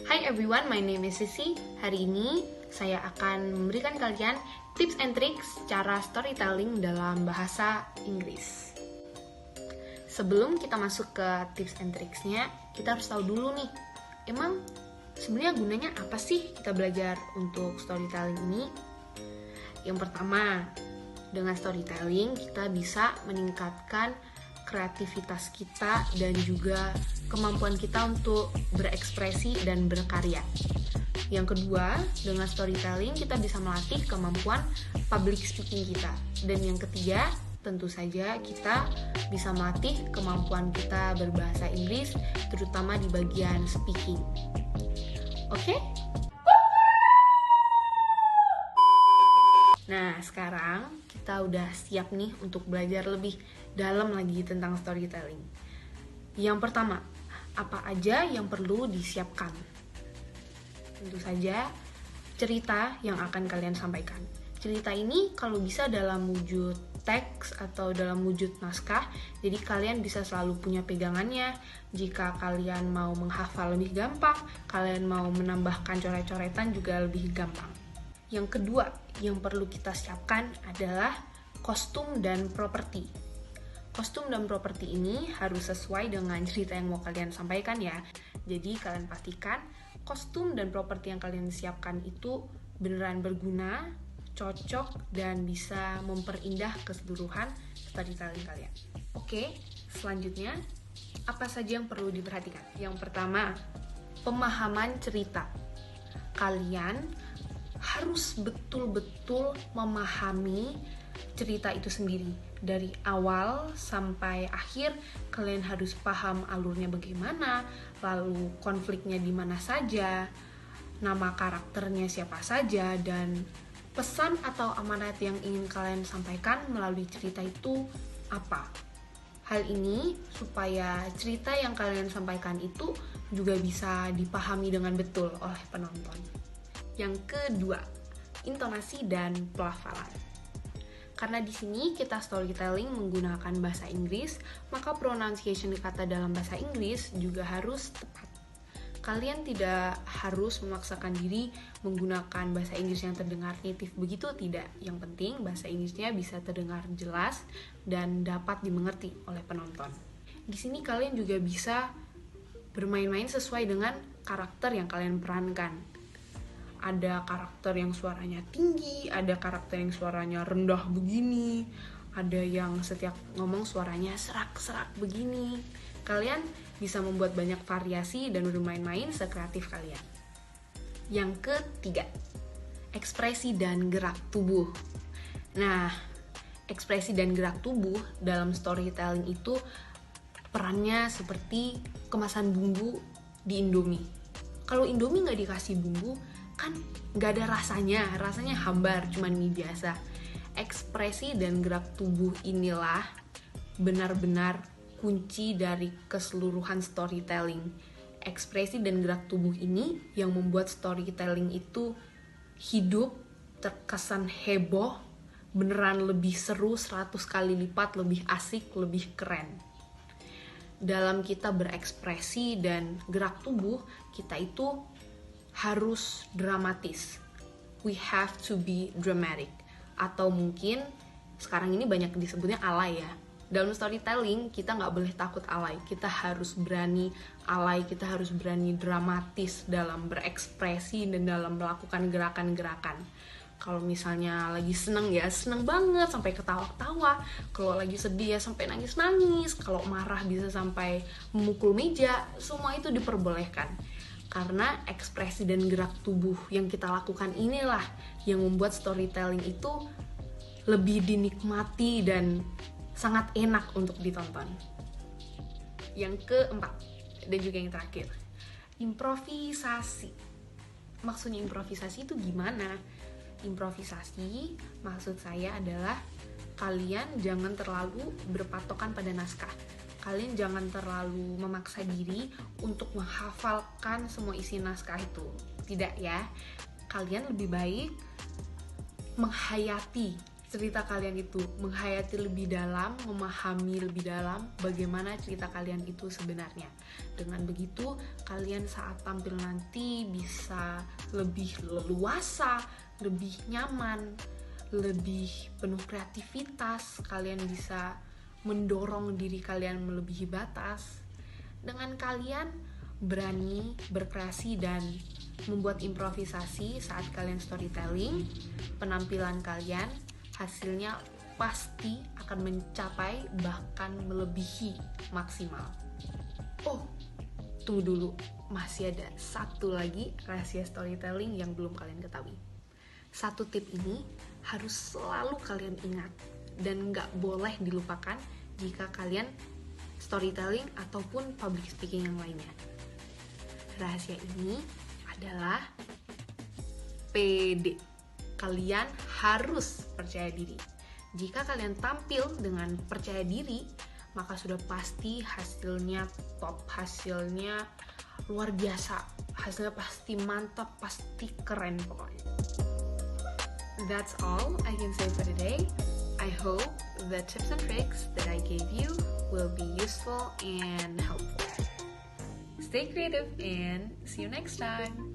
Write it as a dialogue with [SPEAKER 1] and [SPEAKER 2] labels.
[SPEAKER 1] Hi everyone, my name is Sissy. Hari ini saya akan memberikan kalian tips and tricks cara storytelling dalam bahasa Inggris. Sebelum kita masuk ke tips and tricksnya, kita harus tahu dulu nih, emang sebenarnya gunanya apa sih kita belajar untuk storytelling ini? Yang pertama, dengan storytelling kita bisa meningkatkan kreativitas kita dan juga kemampuan kita untuk berekspresi dan berkarya. Yang kedua, dengan storytelling kita bisa melatih kemampuan public speaking kita. Dan yang ketiga, tentu saja kita bisa melatih kemampuan kita berbahasa Inggris, terutama di bagian speaking. Oke? Nah, sekarang kita udah siap nih untuk belajar lebih dalam lagi tentang storytelling. Yang pertama, apa aja yang perlu disiapkan? Tentu saja cerita yang akan kalian sampaikan. Cerita ini kalau bisa dalam wujud teks atau dalam wujud naskah, jadi kalian bisa selalu punya pegangannya. Jika kalian mau menghafal lebih gampang, kalian mau menambahkan coret-coretan juga lebih gampang. Yang kedua yang perlu kita siapkan adalah kostum dan properti. Kostum dan properti ini harus sesuai dengan cerita yang mau kalian sampaikan ya. Jadi kalian pastikan kostum dan properti yang kalian siapkan itu beneran berguna, cocok, dan bisa memperindah keseluruhan storytelling kalian. Oke, selanjutnya apa saja yang perlu diperhatikan? Yang pertama, pemahaman cerita. Kalian harus betul-betul memahami cerita itu sendiri. Dari awal sampai akhir, kalian harus paham alurnya bagaimana, lalu konfliknya di mana saja, nama karakternya siapa saja, dan pesan atau amanat yang ingin kalian sampaikan melalui cerita itu apa. Hal ini supaya cerita yang kalian sampaikan itu juga bisa dipahami dengan betul oleh penonton. Yang kedua, intonasi dan pelafalan. Karena di sini kita storytelling menggunakan bahasa Inggris, maka pronunciation kata dalam bahasa Inggris juga harus tepat. Kalian tidak harus memaksakan diri menggunakan bahasa Inggris yang terdengar native begitu, tidak. Yang penting bahasa Inggrisnya bisa terdengar jelas dan dapat dimengerti oleh penonton. Di sini kalian juga bisa bermain-main sesuai dengan karakter yang kalian perankan. Ada karakter yang suaranya tinggi, ada karakter yang suaranya rendah begini, ada yang setiap ngomong suaranya serak-serak begini. Kalian bisa membuat banyak variasi dan bermain-main sekreatif kalian. Yang ketiga, ekspresi dan gerak tubuh. Nah, ekspresi dan gerak tubuh dalam storytelling itu perannya seperti kemasan bumbu di Indomie. Kalau Indomie nggak dikasih bumbu, kan nggak ada rasanya hambar, cuman mie biasa. Ekspresi dan gerak tubuh inilah benar-benar kunci dari keseluruhan storytelling. Ekspresi dan gerak tubuh ini yang membuat storytelling itu hidup, terkesan heboh, beneran lebih seru 100 kali lipat, lebih asik, lebih keren. Dalam kita berekspresi dan gerak tubuh, kita itu harus dramatis. We have to be dramatic. Atau mungkin sekarang ini banyak disebutnya alay ya. Dalam storytelling kita nggak boleh takut alay. Kita harus berani alay, kita harus berani dramatis dalam berekspresi dan dalam melakukan gerakan-gerakan. Kalau misalnya lagi seneng ya seneng banget sampai ketawa-ketawa. Kalau lagi sedih ya sampai nangis-nangis. Kalau marah bisa sampai memukul meja. Semua itu diperbolehkan. Karena ekspresi dan gerak tubuh yang kita lakukan inilah yang membuat storytelling itu lebih dinikmati dan sangat enak untuk ditonton. Yang keempat, dan juga yang terakhir, improvisasi. Maksudnya improvisasi itu gimana? Improvisasi maksud saya adalah kalian jangan terlalu berpatokan pada naskah. Kalian jangan terlalu memaksa diri untuk menghafalkan semua isi naskah itu. Tidak ya. Kalian lebih baik menghayati cerita kalian itu, menghayati lebih dalam, memahami lebih dalam bagaimana cerita kalian itu sebenarnya. Dengan begitu, kalian saat tampil nanti bisa lebih leluasa, lebih nyaman, lebih penuh kreativitas. Kalian bisa mendorong diri kalian melebihi batas. Dengan kalian berani berkreasi dan membuat improvisasi saat kalian storytelling, penampilan kalian hasilnya pasti akan mencapai bahkan melebihi maksimal. Oh, tunggu dulu, masih ada satu lagi rahasia storytelling yang belum kalian ketahui. Satu tip ini harus selalu kalian ingat dan gak boleh dilupakan jika kalian storytelling ataupun public speaking yang lainnya. Rahasia ini adalah PD. Kalian harus percaya diri. Jika kalian tampil dengan percaya diri, maka sudah pasti hasilnya top, hasilnya luar biasa, hasilnya pasti mantap, pasti keren pokoknya. That's all I can say for today. I hope the tips and tricks that I gave you will be useful and helpful. Stay creative and see you next time.